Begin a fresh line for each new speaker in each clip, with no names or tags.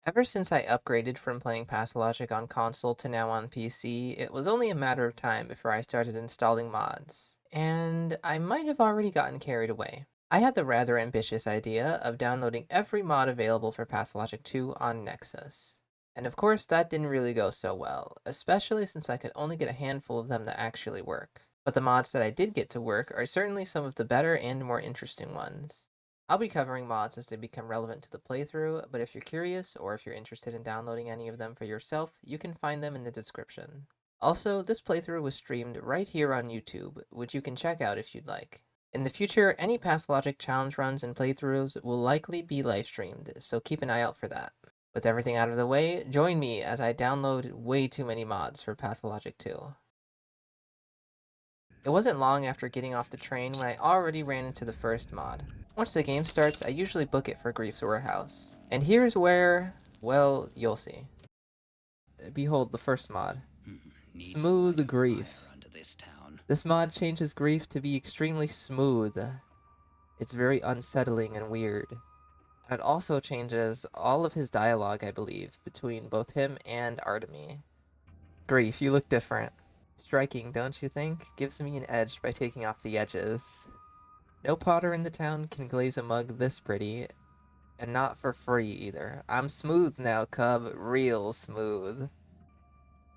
Ever since I upgraded from playing Pathologic on console to now on PC, it was only a matter of time before I started installing mods, and I might have already gotten carried away. I had the rather ambitious idea of downloading every mod available for Pathologic 2 on Nexus. And of course, that didn't really go so well, especially since I could only get a handful of them that actually work. But the mods that I did get to work are certainly some of the better and more interesting ones. I'll be covering mods as they become relevant to the playthrough, but if you're curious or if you're interested in downloading any of them for yourself, you can find them in the description. Also, this playthrough was streamed right here on YouTube, which you can check out if you'd like. In the future, any Pathologic challenge runs and playthroughs will likely be live streamed, so keep an eye out for that. With everything out of the way, join me as I download way too many mods for Pathologic 2. It wasn't long after getting off the train when I already ran into the first mod. Once the game starts, I usually book it for Grief's warehouse. And here's where, well, you'll see. Behold the first mod. Smooth Grief. This mod changes Grief to be extremely smooth. It's very unsettling and weird. And it also changes all of his dialogue, I believe, between both him and Artemy. Grief, you look different. Striking, don't you think? Gives me an edge by taking off the edges. No potter in the town can glaze a mug this pretty, and not for free either. I'm smooth now, cub, real smooth.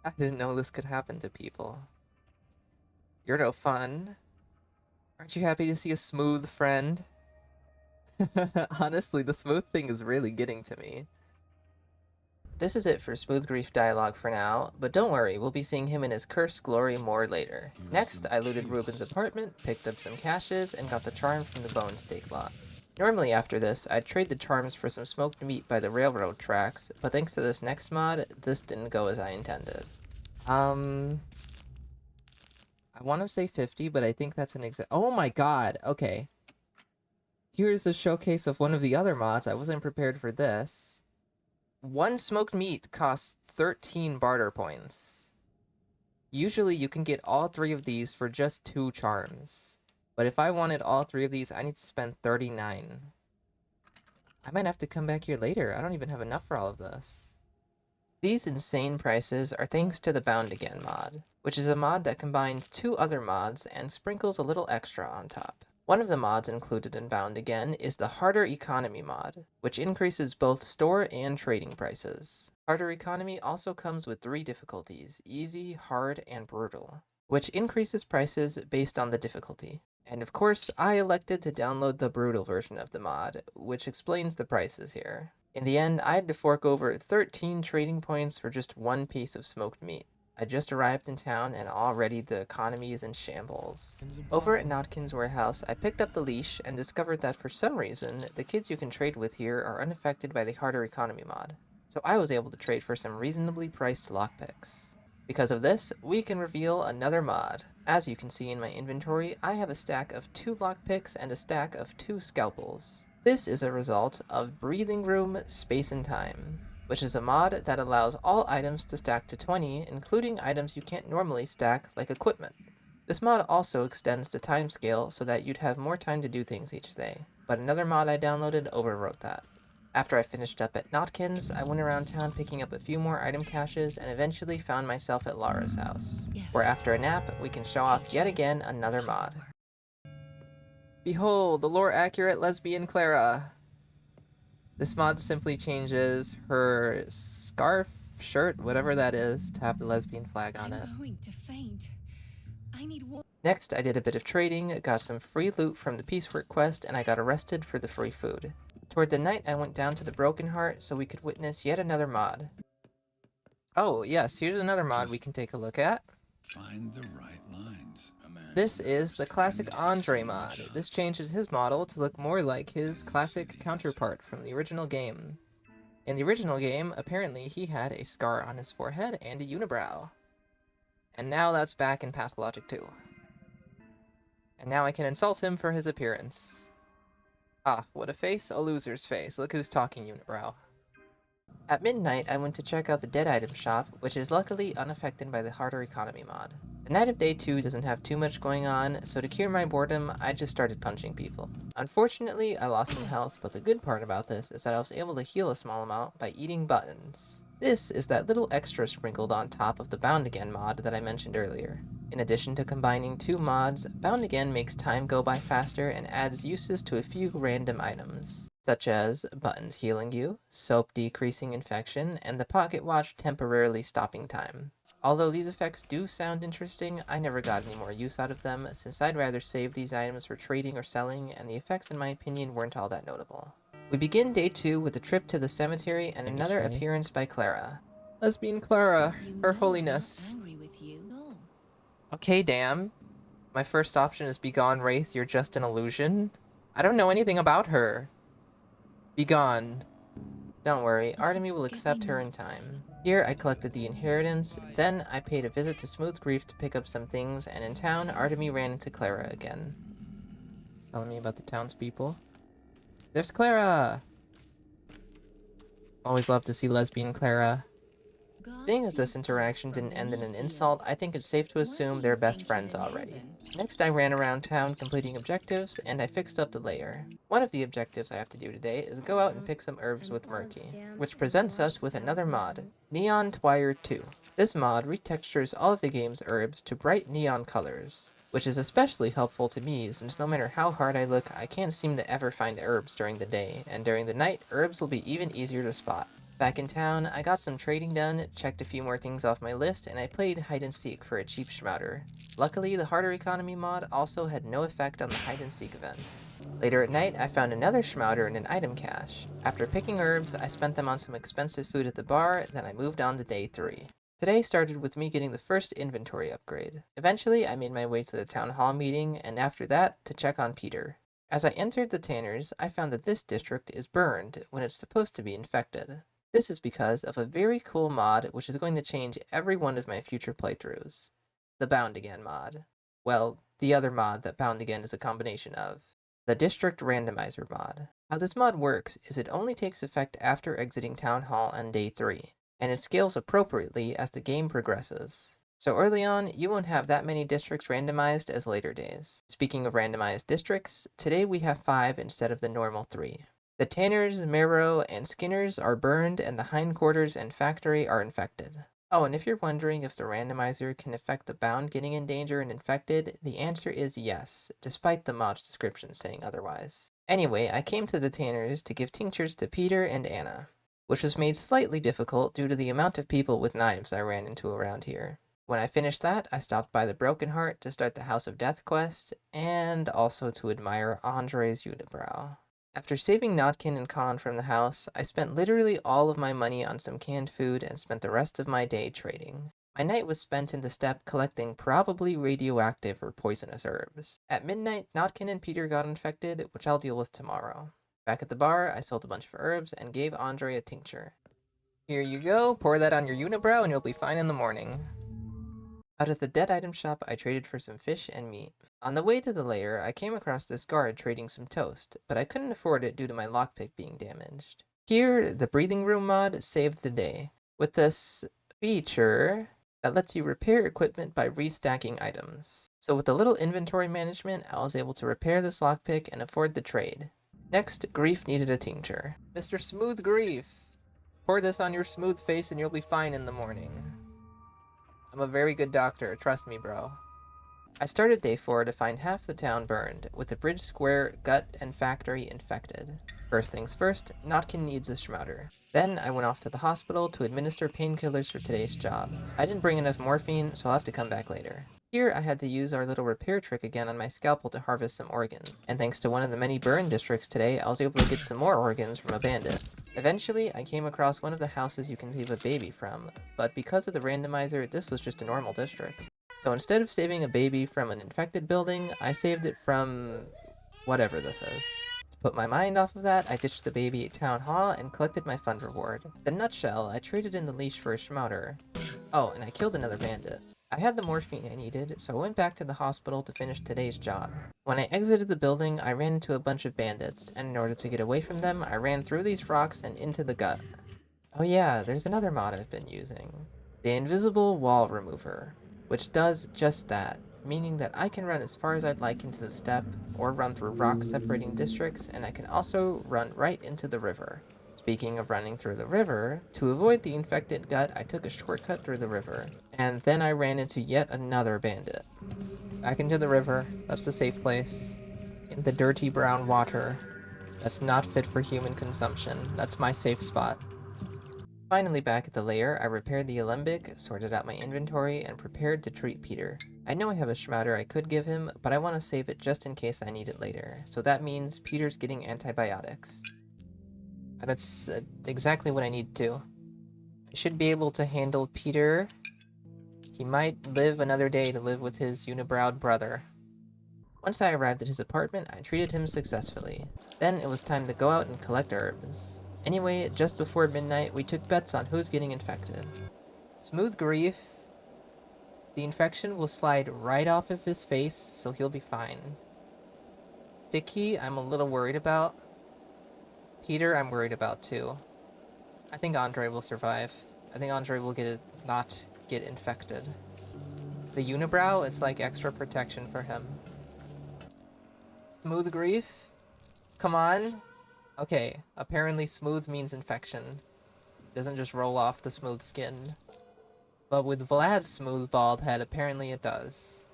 I didn't know this could happen to people. You're no fun. Aren't you happy to see a smooth friend? Honestly, the smooth thing is really getting to me. This is it for Smooth Grief dialogue for now, but don't worry, we'll be seeing him in his cursed glory more later. Next, I looted Ruben's apartment, picked up some caches, and got the charm from the bone steak lot. Normally after this, I'd trade the charms for some smoked meat by the railroad tracks, but thanks to this next mod, this didn't go as I intended. I want to say 50, but I think that's an exact— oh my god, okay. Here's a showcase of one of the other mods. I wasn't prepared for this. One smoked meat costs 13 barter points. Usually you can get all 3 of these for just 2 charms. But if I wanted all 3 of these, I need to spend 39. I might have to come back here later. I don't even have enough for all of this. These insane prices are thanks to the Bound Again mod, which is a mod that combines 2 other mods and sprinkles a little extra on top. One of the mods included in Bound Again is the Harder Economy mod, which increases both store and trading prices. Harder Economy also comes with 3 difficulties: easy, hard, and brutal, which increases prices based on the difficulty. And of course, I elected to download the brutal version of the mod, which explains the prices here. In the end, I had to fork over 13 trading points for just 1 piece of smoked meat. I just arrived in town and already the economy is in shambles. Over at Notkin's warehouse, I picked up the leash and discovered that for some reason, the kids you can trade with here are unaffected by the Harder Economy mod. So I was able to trade for some reasonably priced lockpicks. Because of this, we can reveal another mod. As you can see in my inventory, I have a stack of 2 lockpicks and a stack of 2 scalpels. This is a result of Breathing Room Space and Time, which is a mod that allows all items to stack to 20, including items you can't normally stack, like equipment. This mod also extends the timescale so that you'd have more time to do things each day, but another mod I downloaded overwrote that. After I finished up at Notkin's, I went around town picking up a few more item caches and eventually found myself at Lara's house, where after a nap, we can show off yet again another mod. Behold, the lore-accurate lesbian Clara! This mod simply changes her scarf, shirt, whatever that is, to have the lesbian flag on it.
I'm going to faint. I need water.
Next, I did a bit of trading, got some free loot from the Piecework quest, and I got arrested for the free food. Toward the night, I went down to the Broken Heart so we could witness yet another mod. Oh, yes, here's another mod we can take a look at.
Find the right lines.
This is the classic Andre mod. This changes his model to look more like his classic counterpart from the original game. In the original game, apparently he had a scar on his forehead and a unibrow. And now that's back in Pathologic 2. And now I can insult him for his appearance. Ah, what a face, a loser's face. Look who's talking, unibrow. At midnight, I went to check out the dead item shop, which is luckily unaffected by the Harder Economy mod. The night of day 2 doesn't have too much going on, so to cure my boredom, I just started punching people. Unfortunately, I lost some health, but the good part about this is that I was able to heal a small amount by eating buttons. This is that little extra sprinkled on top of the Bound Again mod that I mentioned earlier. In addition to combining two mods, Bound Again makes time go by faster and adds uses to a few random items, such as buttons healing you, soap decreasing infection, and the pocket watch temporarily stopping time. Although these effects do sound interesting, I never got any more use out of them, since I'd rather save these items for trading or selling, and the effects in my opinion weren't all that notable. We begin day 2 with a trip to the cemetery and another appearance by Clara. Lesbian Clara, Her Holiness.
Angry with you. No.
Okay, damn. My first option is Begone Wraith, you're just an illusion. I don't know anything about her. Begone. Don't worry, Artemy will accept her in time. Here I collected the inheritance, then I paid a visit to Smooth Grief to pick up some things, and in town, Artemy ran into Clara again. Telling me about the townspeople. There's Clara! Always love to see lesbian Clara. Seeing as this interaction didn't end in an insult, I think it's safe to assume they're best friends already. Next I ran around town completing objectives, and I fixed up the lair. One of the objectives I have to do today is go out and pick some herbs with Murky, which presents us with another mod, Neon Twire 2. This mod retextures all of the game's herbs to bright neon colors, which is especially helpful to me since no matter how hard I look, I can't seem to ever find herbs during the day, and during the night, herbs will be even easier to spot. Back in town, I got some trading done, checked a few more things off my list, and I played hide and seek for a cheap schmouter. Luckily, the harder economy mod also had no effect on the hide and seek event. Later at night, I found another schmouter in an item cache. After picking herbs, I spent them on some expensive food at the bar, then I moved on to day 3. Today started with me getting the first inventory upgrade. Eventually, I made my way to the town hall meeting, and after that, to check on Peter. As I entered the Tanners, I found that this district is burned when it's supposed to be infected. This is because of a very cool mod which is going to change every one of my future playthroughs. The Bound Again mod. Well, the other mod that Bound Again is a combination of. The District Randomizer mod. How this mod works is it only takes effect after exiting Town Hall on day 3, and it scales appropriately as the game progresses. So early on, you won't have that many districts randomized as later days. Speaking of randomized districts, today we have 5 instead of the normal 3. The Tanners, Marrow, and Skinners are burned, and the hindquarters and factory are infected. Oh, and if you're wondering if the randomizer can affect the bound getting in danger and infected, the answer is yes, despite the mod's description saying otherwise. Anyway, I came to the Tanners to give tinctures to Peter and Anna, which was made slightly difficult due to the amount of people with knives I ran into around here. When I finished that, I stopped by the Broken Heart to start the House of Death quest, and also to admire Andre's unibrow. After saving Notkin and Khan from the house, I spent literally all of my money on some canned food and spent the rest of my day trading. My night was spent in the steppe collecting probably radioactive or poisonous herbs. At midnight, Notkin and Peter got infected, which I'll deal with tomorrow. Back at the bar, I sold a bunch of herbs and gave Andre a tincture. Here you go, pour that on your unibrow and you'll be fine in the morning. Out at the dead item shop, I traded for some fish and meat. On the way to the lair, I came across this guard trading some toast, but I couldn't afford it due to my lockpick being damaged. Here, the breathing room mod saved the day, with this feature that lets you repair equipment by restacking items. So with a little inventory management, I was able to repair this lockpick and afford the trade. Next, Grief needed a tincture. Mr. Smooth Grief! Pour this on your smooth face and you'll be fine in the morning. I'm a very good doctor, trust me, bro. I started day 4 to find half the town burned, with the bridge square, gut, and factory infected. First things first, Notkin needs a schmouter. Then I went off to the hospital to administer painkillers for today's job. I didn't bring enough morphine, so I'll have to come back later. Here I had to use our little repair trick again on my scalpel to harvest some organs, and thanks to one of the many burn districts today, I was able to get some more organs from a bandit. Eventually, I came across one of the houses you can save a baby from, but because of the randomizer, this was just a normal district. So instead of saving a baby from an infected building, I saved it from whatever this is. To put my mind off of that, I ditched the baby at Town Hall and collected my fund reward. In a nutshell, I traded in the leash for a schmouter. Oh, and I killed another bandit. I had the morphine I needed, so I went back to the hospital to finish today's job. When I exited the building, I ran into a bunch of bandits, and in order to get away from them, I ran through these rocks and into the gut. Oh yeah, there's another mod I've been using. The Invisible Wall Remover, which does just that. meaning that I can run as far as I'd like into the steppe, or run through rocks separating districts, and I can also run right into the river. Speaking of running through the river, to avoid the infected gut, I took a shortcut through the river, and then I ran into yet another bandit. Back into the river, that's the safe place. In the dirty brown water, that's not fit for human consumption, that's my safe spot. Finally back at the lair, I repaired the alembic, sorted out my inventory, and prepared to treat Peter. I know I have a schmatter I could give him, but I want to save it just in case I need it later, so that means Peter's getting antibiotics. And that's exactly what I need to. I should be able to handle Peter. He might live another day to live with his unibrowed brother. Once I arrived at his apartment, I treated him successfully. Then it was time to go out and collect herbs. Anyway, just before midnight, we took bets on who's getting infected. Smooth Grief. The infection will slide right off of his face, so he'll be fine. Sticky, I'm a little worried about. Peter, I'm worried about too. I think Andre will survive. I think Andre will not get infected. The unibrow, it's like extra protection for him. Smooth Grief? Come on. Okay, apparently smooth means infection. It doesn't just roll off the smooth skin. But with Vlad's smooth bald head, apparently it does.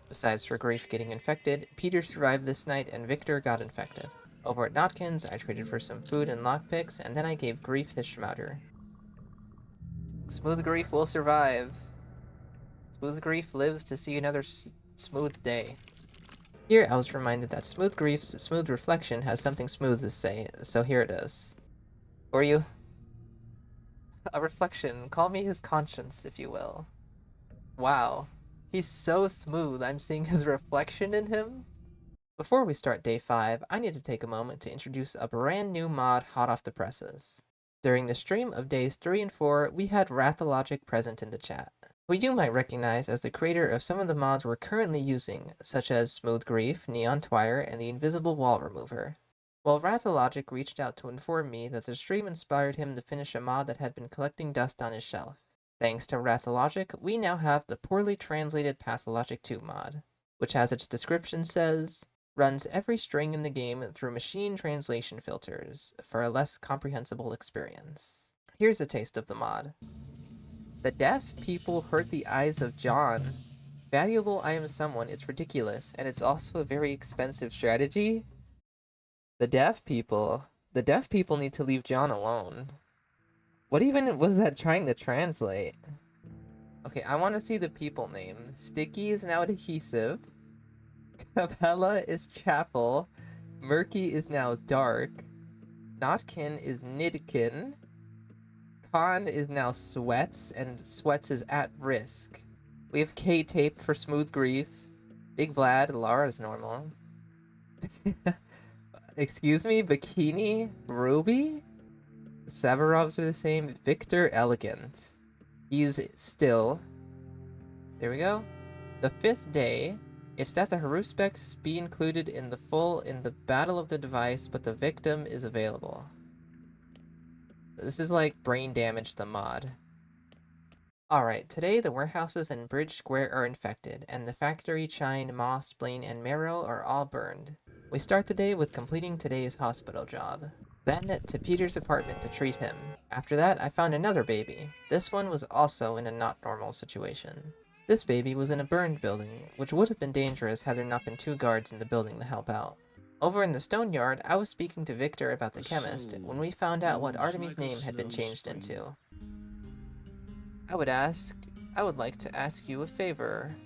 Besides for Grief getting infected, Peter survived this night and Victor got infected. Over at Notkin's, I traded for some food and lockpicks, and then I gave Grief his schmouter. Smooth Grief will survive. Smooth Grief lives to see another smooth day. Here I was reminded that Smooth Grief's smooth reflection has something smooth to say, so here it is. For you. A reflection, call me his conscience, if you will. Wow. He's so smooth, I'm seeing his reflection in him. Before we start day 5, I need to take a moment to introduce a brand new mod hot off the presses. During the stream of days 3 and 4, we had Pathologic present in the chat, who you might recognize as the creator of some of the mods we're currently using, such as Smooth Grief, Neon Twire, and the Invisible Wall Remover. Well, Pathologic reached out to inform me that the stream inspired him to finish a mod that had been collecting dust on his shelf. Thanks to Pathologic, we now have the poorly translated Pathologic 2 mod, which as its description says, runs every string in the game through machine translation filters for a less comprehensible experience. Here's a taste of the mod. The deaf people hurt the eyes of John. Valuable I am someone, it's ridiculous, and it's also a very expensive strategy. The deaf people need to leave John alone. What even was that trying to translate? Okay, I want to see the people name. Sticky is now adhesive. Capella is chapel. Murky is now dark. Notkin is Nidkin. Khan is now sweats, and sweats is at risk. We have K-tape for Smooth Grief. Big Vlad, Lara is normal. Excuse me, Bikini, Ruby? Savarovs are the same. Victor Elegant. He's still. There we go. The 5th day. It's that the Haruspects be included in the battle of the device, but the victim is available. This is like brain damage the mod. Alright, today the warehouses in Bridge Square are infected, and the factory, Chine, Moss, Spleen, and Marrow are all burned. We start the day with completing today's hospital job. Then to Peter's apartment to treat him. After that, I found another baby. This one was also in a not normal situation. This baby was in a burned building, which would have been dangerous had there not been 2 guards in the building to help out. Over in the stone yard, I was speaking to Victor about the chemist when we found out what Artemy's name had been changed into. I would like to ask you a favor.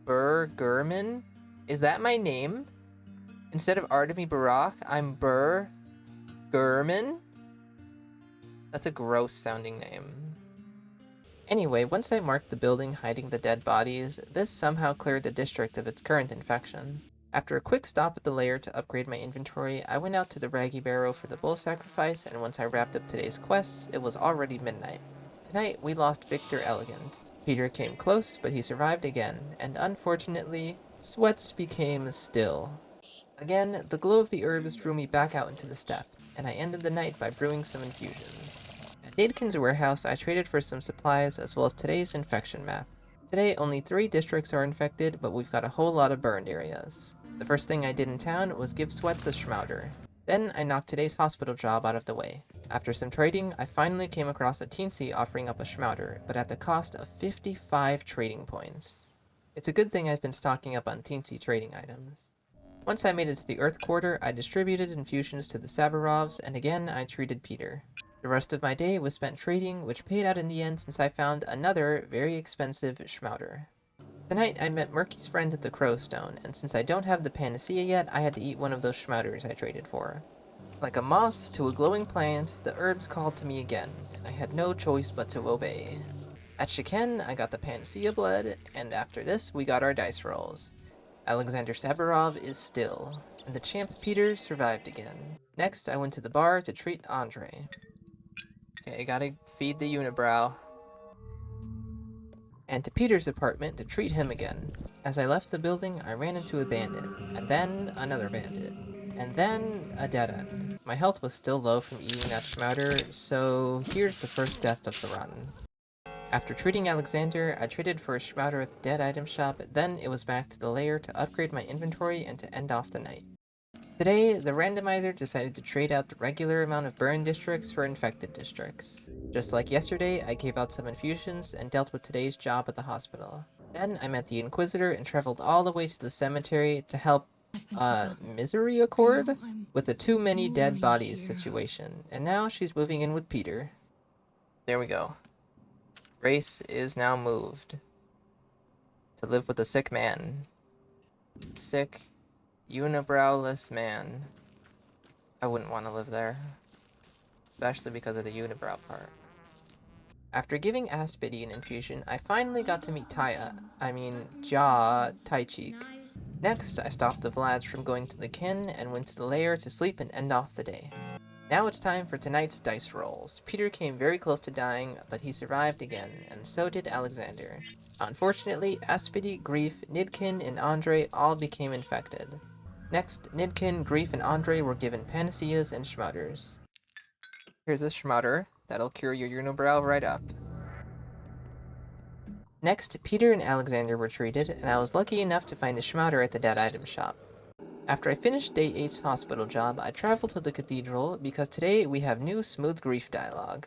Burr Gurman? Is that my name? Instead of Artemy Barak, I'm Burr Gurman? That's a gross sounding name. Anyway, once I marked the building hiding the dead bodies, this somehow cleared the district of its current infection. After a quick stop at the lair to upgrade my inventory, I went out to the Raggy Barrow for the bull sacrifice, and once I wrapped up today's quests, it was already midnight. Tonight, we lost Victor Elegant. Peter came close, but he survived again, and unfortunately, sweats became still. Again, the glow of the herbs drew me back out into the steppe, and I ended the night by brewing some infusions. At Dadekin's warehouse, I traded for some supplies as well as today's infection map. Today, only 3 districts are infected, but we've got a whole lot of burned areas. The first thing I did in town was give Sweats a schmouder. Then I knocked today's hospital job out of the way. After some trading, I finally came across a teensy offering up a schmouder, but at the cost of 55 trading points. It's a good thing I've been stocking up on teensy trading items. Once I made it to the Earth Quarter, I distributed infusions to the Sabarovs, and again I treated Peter. The rest of my day was spent trading, which paid out in the end since I found another very expensive schmouder. Tonight I met Murky's friend at the Crowstone, and since I don't have the panacea yet, I had to eat one of those schmouders I traded for. Like a moth to a glowing plant, the herbs called to me again, and I had no choice but to obey. At Shiken, I got the panacea blood, and after this, we got our dice rolls. Alexander Saburov is still, and the champ Peter survived again. Next, I went to the bar to treat Andre. Okay, gotta feed the unibrow. And to Peter's apartment to treat him again. As I left the building, I ran into a bandit, and then another bandit, and then a dead end. My health was still low from eating that schmouder, so here's the first death of the run. After treating Alexander, I traded for a schmouder at the dead item shop, then it was back to the lair to upgrade my inventory and to end off the night. Today, the randomizer decided to trade out the regular amount of burned districts for infected districts. Just like yesterday, I gave out some infusions and dealt with today's job at the hospital. Then I met the Inquisitor and traveled all the way to the cemetery to help Misery Accord with the too many dead bodies situation, and now she's moving in with Peter. There we go. Grace is now moved to live with a sick man. Sick, unibrowless man. I wouldn't want to live there, especially because of the unibrow part. After giving Aspidi an infusion, I finally got to meet Tai-Cheek. Next, I stopped the Vlads from going to the kin and went to the lair to sleep and end off the day. Now it's time for tonight's dice rolls. Peter came very close to dying, but he survived again, and so did Alexander. Unfortunately, Aspidi, Grief, Nidkin, and Andre all became infected. Next, Nidkin, Grief, and Andre were given panaceas and schmouders. Here's a schmouder. That'll cure your unibrow right up. Next, Peter and Alexander were treated, and I was lucky enough to find a schmouder at the dead item shop. After I finished Day 8's hospital job, I traveled to the cathedral because today we have new smooth grief dialogue.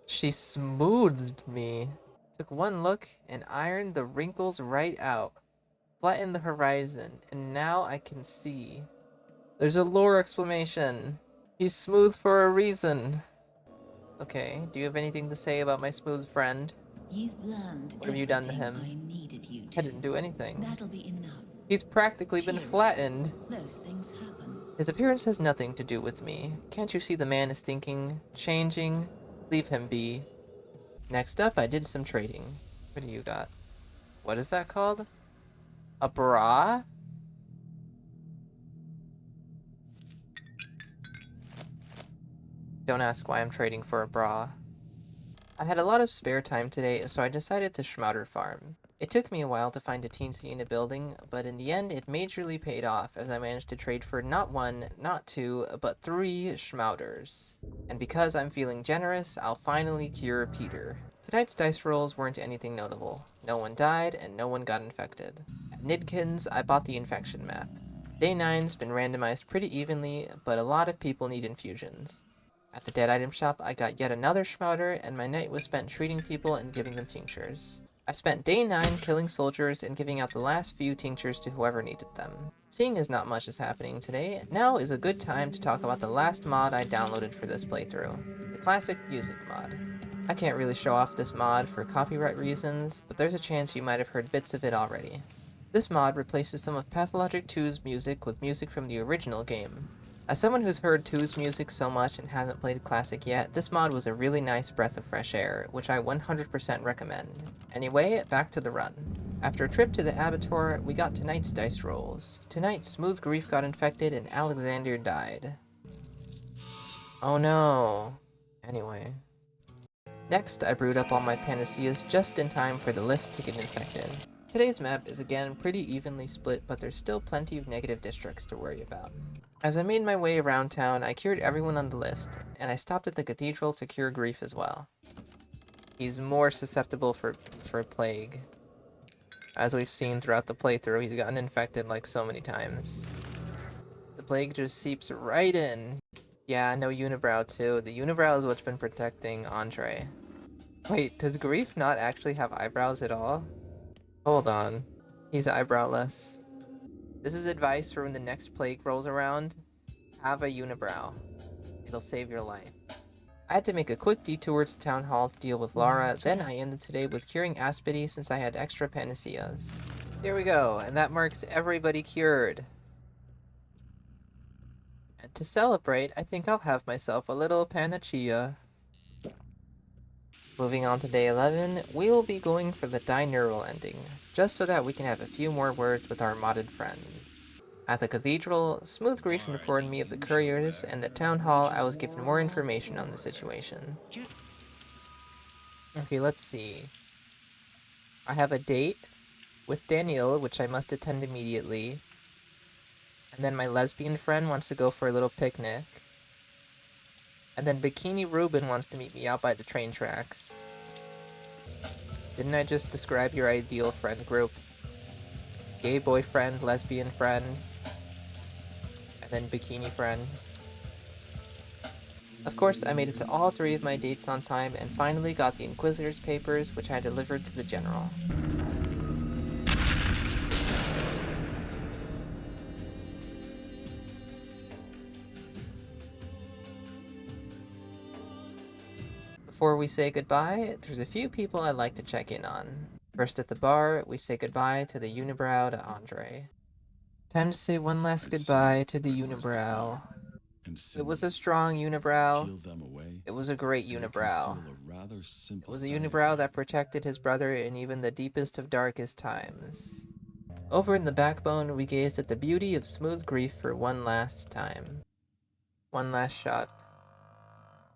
She smoothed me. Took one look and ironed the wrinkles right out. Flattened the horizon, and now I can see. There's a lore explanation. He's smooth for a reason. Okay, do you have anything to say about my smooth friend?
You've learned
What have you done to him?
I needed you to.
I didn't do anything.
That'll be enough.
He's practically been flattened.
Those things happen.
His appearance has nothing to do with me. Can't you see the man is thinking, changing? Leave him be. Next up, I did some trading. What do you got? What is that called? A bra? Don't ask why I'm trading for a bra. I had a lot of spare time today, so I decided to schmouder farm. It took me a while to find a teensy in a building, but in the end it majorly paid off as I managed to trade for not 1, not 2, but 3 schmouders. And because I'm feeling generous, I'll finally cure Peter. Tonight's dice rolls weren't anything notable. No one died, and no one got infected. At Nidkins, I bought the infection map. Day 9's been randomized pretty evenly, but a lot of people need infusions. At the dead item shop, I got yet another schmouder, and my night was spent treating people and giving them tinctures. I spent day 9 killing soldiers and giving out the last few tinctures to whoever needed them. Seeing as not much is happening today, now is a good time to talk about the last mod I downloaded for this playthrough, the classic music mod. I can't really show off this mod for copyright reasons, but there's a chance you might have heard bits of it already. This mod replaces some of Pathologic 2's music with music from the original game. As someone who's heard 2's music so much and hasn't played Classic yet, this mod was a really nice breath of fresh air, which I 100% recommend. Anyway, back to the run. After a trip to the abattoir, we got tonight's dice rolls. Tonight, Smooth Grief got infected and Alexander died. Oh no. Anyway. Next, I brewed up all my panaceas just in time for the list to get infected. Today's map is again pretty evenly split, but there's still plenty of negative districts to worry about. As I made my way around town, I cured everyone on the list, and I stopped at the cathedral to cure Grief as well. He's more susceptible for plague. As we've seen throughout the playthrough, he's gotten infected like so many times. The plague just seeps right in. Yeah, no unibrow too. The unibrow is what's been protecting Andre. Wait, does Grief not actually have eyebrows at all? Hold on. He's eyebrowless. This is advice for when the next plague rolls around. Have a unibrow. It'll save your life. I had to make a quick detour to Town Hall to deal with Lara, then I ended today with curing Aspity since I had extra panaceas. There we go, and that marks everybody cured. And to celebrate, I think I'll have myself a little panacea. Moving on to day 11, we'll be going for the binaural ending, just so that we can have a few more words with our modded friends. At the cathedral, Smooth Grief informed me of the couriers, and at Town Hall I was given more information on the situation. Okay, let's see. I have a date with Danielle, which I must attend immediately. And then my lesbian friend wants to go for a little picnic. And then Bikini Ruben wants to meet me out by the train tracks. Didn't I just describe your ideal friend group? Gay boyfriend, lesbian friend, and then bikini friend. Of course, I made it to all 3 of my dates on time and finally got the Inquisitor's papers, which I delivered to the General. Before we say goodbye, there's a few people I'd like to check in on. First at the bar, we say goodbye to the unibrow to Andre. Time to say one last goodbye to the unibrow. It was a strong unibrow. It was a great unibrow. It was a unibrow that protected his brother in even the deepest of darkest times. Over in the backbone, we gazed at the beauty of Smooth Grief for one last time. One last shot.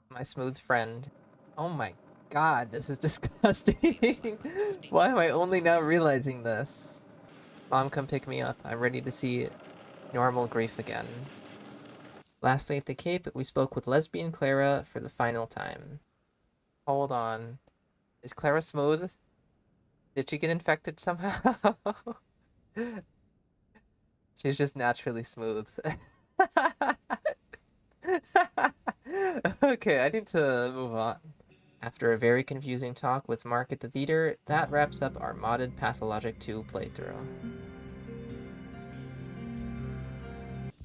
My smooth friend. Oh my god, this is disgusting. Why am I only now realizing this? Mom, come pick me up. I'm ready to see normal Grief again. Lastly at the Cape, we spoke with lesbian Clara for the final time. Hold on. Is Clara smooth? Did she get infected somehow? She's just naturally smooth. Okay, I need to move on. After a very confusing talk with Mark at the theater, that wraps up our modded Pathologic 2 playthrough.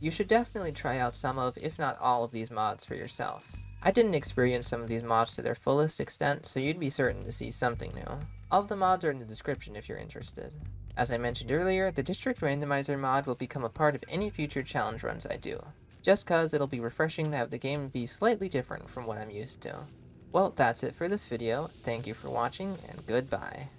You should definitely try out some of, if not all of these mods for yourself. I didn't experience some of these mods to their fullest extent, so you'd be certain to see something new. All of the mods are in the description if you're interested. As I mentioned earlier, the District Randomizer mod will become a part of any future challenge runs I do, just cause it'll be refreshing to have the game be slightly different from what I'm used to. Well, that's it for this video. Thank you for watching, and goodbye.